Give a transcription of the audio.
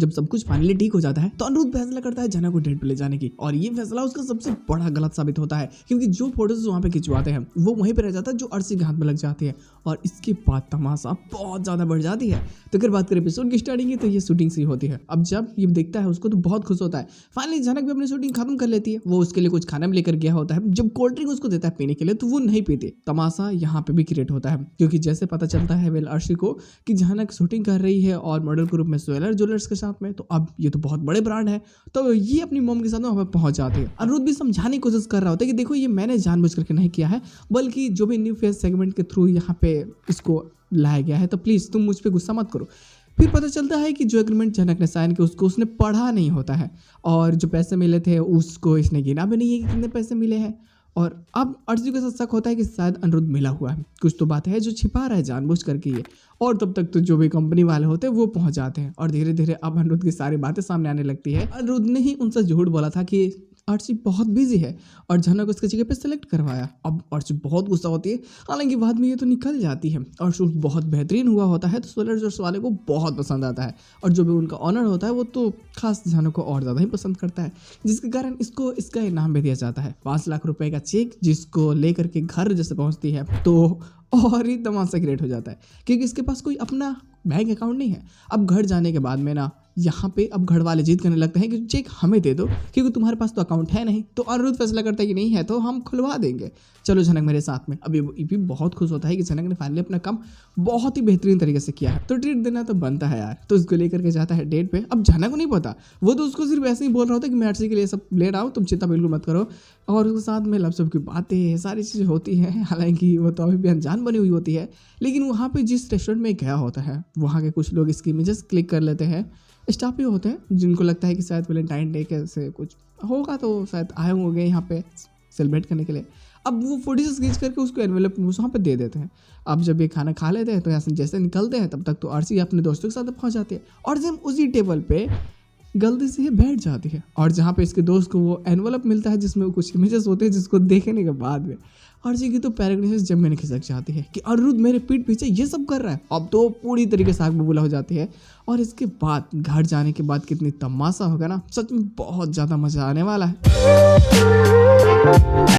जब सब कुछ फाइनली ठीक हो जाता है तो अनिरुद्ध फैसला करता है जना को डेट पे ले जाने की, और ये फैसला उसका सबसे बड़ा गलत साबित होता है क्योंकि जो फोटोज वहाँ पे खिंचवाते हैं वो वहीं पे रह जाता है जो अर्शी के हाथ में लग जाती है, और इसके बाद तमाशा बहुत ज्यादा बढ़ जाती है। तो अगर बात करें एपिसोड की स्टार्टिंग की तो ये शूटिंग सी होती है। अब जब ये देखता है उसको तो बहुत खुश होता है, फाइनली जनक भी अपनी शूटिंग खत्म कर लेती है। वो उसके लिए कुछ खाना भी लेकर गया होता है, जब कोल्ड ड्रिंक उसको देता है पीने के लिए तो वो नहीं पीते। तमाशा यहाँ पे भी क्रिएट होता है क्योंकि जैसे पता चलता है वेल अर्शी को कि जनक शूटिंग कर रही है और मॉडल ग्रुप में स्वेलर ज्वेलर्स के साथ में, तो अब ये तो बहुत बड़े ब्रांड है, तो ये अपनी मॉम के साथ में वहाँ पे पहुंच जाती है। अनिरुद्ध भी समझाने की कोशिश कर रहा होता है कि देखो ये मैंने जानबूझ करके नहीं किया है, बल्कि जो भी न्यू फेस सेगमेंट के थ्रू यहाँ पे इसको लाया गया है, तो प्लीज़ तुम मुझ पर गुस्सा मत करो। फिर पता चलता है कि जो एग्रीमेंट जनक ने साइन किया उसको उसने पढ़ा नहीं होता है, और जो पैसे मिले थे उसको इसने गिना भी नहीं है कि कितने पैसे मिले हैं। और अब अर्जुन के साथ शक होता है कि शायद अनिरुद्ध मिला हुआ है, कुछ तो बात है जो छिपा रहा है जानबूझ करके ये। और तब तक तो जो भी कंपनी वाले होते हैं वो पहुंच जाते हैं, और धीरे धीरे अब अनिरुद्ध की सारी बातें सामने आने लगती है। अनिरुद्ध ने ही उनसे झूठ बोला था कि अर्शी बहुत बिजी है और जनक उसके जगह पे सेलेक्ट करवाया। अब अर्शी बहुत गुस्सा होती है, हालांकि बाद में ये तो निकल जाती है और शूट बहुत बेहतरीन हुआ होता है, तो सोलर जोर्स वाले को बहुत पसंद आता है, और जो भी उनका ऑनर होता है वो तो खास जनक को और ज़्यादा ही पसंद करता है, जिसके कारण इसको इसका इनाम भी दिया जाता है 5 लाख रुपए का चेक, जिसको लेकर के घर जैसे पहुँचती है तो और ही तमाशा क्रिएट हो जाता है क्योंकि इसके पास कोई अपना बैंक अकाउंट नहीं है। अब घर जाने के बाद में ना यहाँ पे अब घर वाले जिद करने लगते हैं कि चेक हमें दे दो क्योंकि तुम्हारे पास तो अकाउंट है नहीं। तो अनिरुद्ध फैसला करता है कि नहीं है तो हम खुलवा देंगे, चलो जनक मेरे साथ में। अब ये भी बहुत खुश होता है कि जनक ने फाइनली अपना काम बहुत ही बेहतरीन तरीके से किया है, तो ट्रीट देना तो बनता है यार। तो उसको लेकर के जाता है डेट पे। अब जनक को नहीं पता, वो तो उसको सिर्फ ऐसे ही बोल रहा होता है कि मैं अर्शी के लिए सब ले रहा हूँ, तुम चिंता बिल्कुल मत करो, और उसके साथ में लव सब की बातें सारी चीज़ें होती हैं। हालांकि वो तो अभी भी अनजान बनी हुई होती है, लेकिन वहाँ पे जिस रेस्टोरेंट में गया होता है वहाँ के कुछ लोग इसकी इमेजेस क्लिक कर लेते हैं। स्टाफ ही होते हैं जिनको लगता है कि शायद वैलेंटाइन डे के से कुछ होगा, तो शायद आए होंगे यहाँ पे सेलिब्रेट करने के लिए। अब वो फोटोज खींच करके उसको एनवेलप वहाँ पे दे देते हैं। अब जब ये खाना खा लेते हैं तो यहाँ से जैसे निकलते हैं तब तक तो अर्शी अपने दोस्तों के साथ पहुँच जाती है, और जब उसी टेबल पे गलती से ये बैठ जाती है, और जहाँ पे इसके दोस्त को वो एनवलप मिलता है जिसमें कुछ इमेजेस होते हैं, जिसको देखने के बाद में अर्शी की तो पैराग्राफ जब मैंने खिसक जाती है कि अनिरुद्ध मेरे पीठ पीछे ये सब कर रहा है। अब तो पूरी तरीके से आग बबूला हो जाती है, और इसके बाद घर जाने के बाद कितनी तमाशा होगा ना, सच में बहुत ज़्यादा मज़ा आने वाला है।